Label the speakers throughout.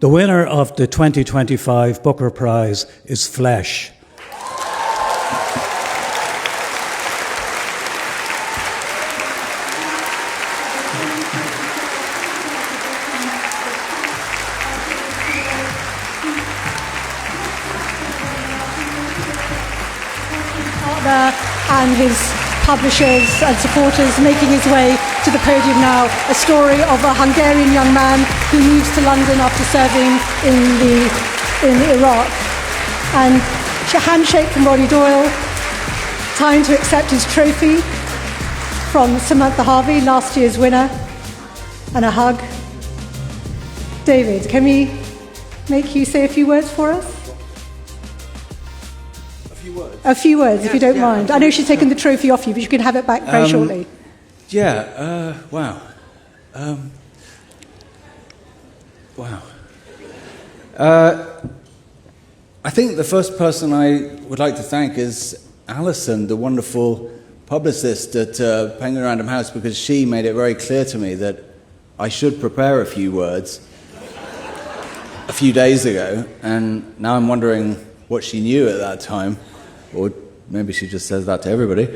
Speaker 1: The winner of the 2025 Booker Prize is Flesh.
Speaker 2: And his publishers and supporters making his way to the podium now. A story of a Hungarian young man who moves to London after serving in Iraq. And a handshake from Roddy Doyle. Time to accept his trophy from Samantha Harvey, last year's winner. And a hug. David, can we make you say a few words for us? A few words, if you don't mind. I know she's taken the trophy off you, but you can have it back very shortly.
Speaker 3: Wow. Wow. I think the first person I would like to thank is Alison, the wonderful publicist at Penguin Random House, because she made it very clear to me that I should prepare a few words a few days ago, and now I'm wondering what she knew at that time. Or maybe she just says that to everybody.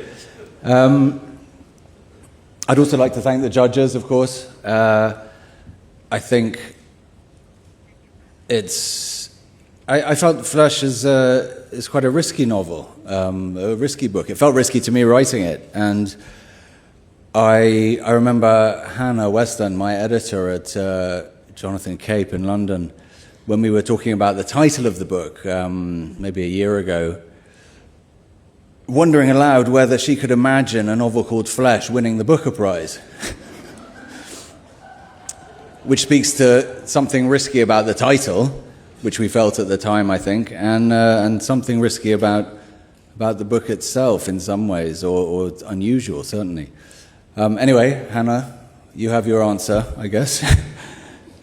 Speaker 3: I'd also like to thank the judges, of course. I think I felt Flesh is quite a risky novel, a risky book. It felt risky to me writing it. And I remember Hannah Weston, my editor at Jonathan Cape in London, when we were talking about the title of the book maybe a year ago, wondering aloud whether she could imagine a novel called Flesh winning the Booker Prize, which speaks to something risky about the title, which we felt at the time, I think, and something risky about the book itself in some ways, or unusual, certainly. Anyway, Hannah, you have your answer, I guess.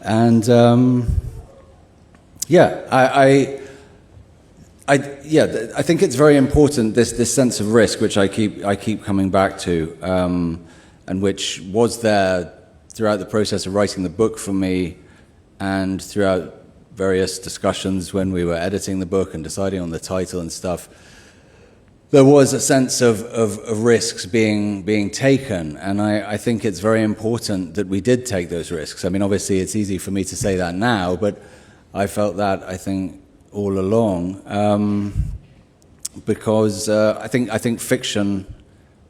Speaker 3: And I think it's very important, this sense of risk, which I keep coming back to, and which was there throughout the process of writing the book for me, and throughout various discussions when we were editing the book and deciding on the title and stuff. There was a sense of risks being taken, and I think it's very important that we did take those risks. I mean, obviously, it's easy for me to say that now, but I felt that, I think, all along, because I think fiction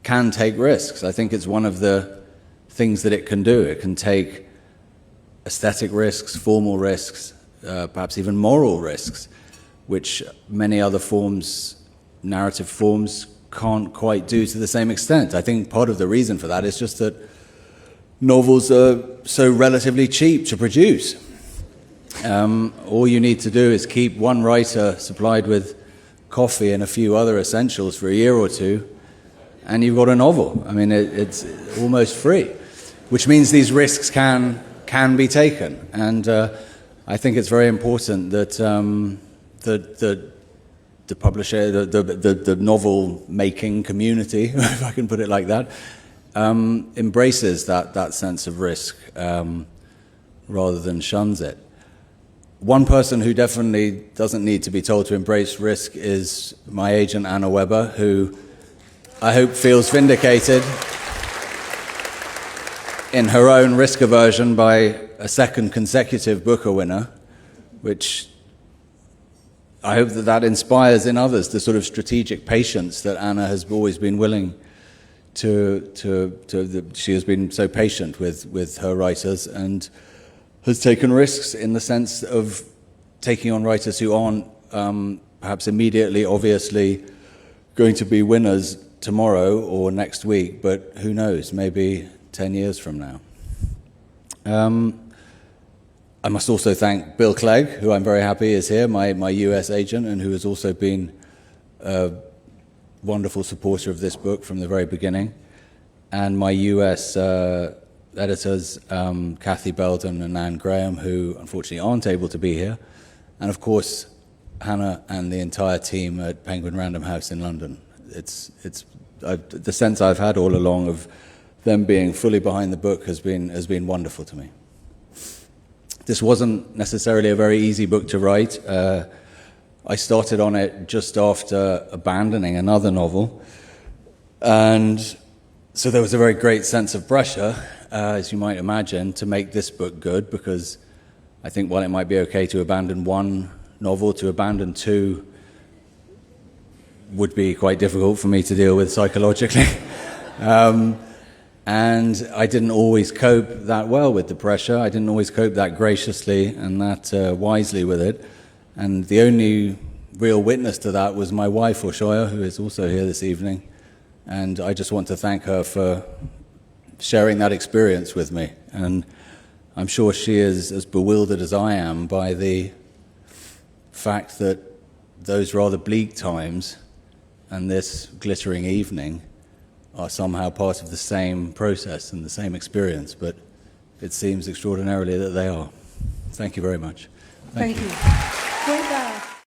Speaker 3: can take risks. I think it's one of the things that it can do. It can take aesthetic risks, formal risks, perhaps even moral risks, which many other narrative forms can't quite do to the same extent. I think part of the reason for that is just that novels are so relatively cheap to produce. All you need to do is keep one writer supplied with coffee and a few other essentials for a year or two, and you've got a novel. I mean, it's almost free, which means these risks can be taken. And I think it's very important that the publisher, the novel-making community, if I can put it like that, embraces that sense of risk rather than shuns it. One person who definitely doesn't need to be told to embrace risk is my agent, Anna Weber, who I hope feels vindicated in her own risk aversion by a second consecutive Booker winner, which I hope that inspires in others the sort of strategic patience that Anna has always been willing she has been so patient with her writers and has taken risks in the sense of taking on writers who aren't perhaps immediately, obviously, going to be winners tomorrow or next week, but who knows, maybe 10 years from now. I must also thank Bill Clegg, who I'm very happy is here, my US agent, and who has also been a wonderful supporter of this book from the very beginning, and my US editors, Kathy Belden and Anne Graham, who unfortunately aren't able to be here, and of course Hannah and the entire team at Penguin Random House in London. The sense I've had all along of them being fully behind the book has been wonderful to me. This wasn't necessarily a very easy book to write. I started on it just after abandoning another novel, and so there was a very great sense of pressure, as you might imagine, to make this book good, because I think while it might be okay to abandon one novel, to abandon two would be quite difficult for me to deal with psychologically. And I didn't always cope that well with the pressure. I didn't always cope that graciously and that wisely with it. And the only real witness to that was my wife, Oshoya, who is also here this evening. And I just want to thank her for sharing that experience with me. And I'm sure she is as bewildered as I am by the fact that those rather bleak times and this glittering evening are somehow part of the same process and the same experience, but it seems extraordinarily that they are. Thank you very much.
Speaker 2: Thank you. Well done.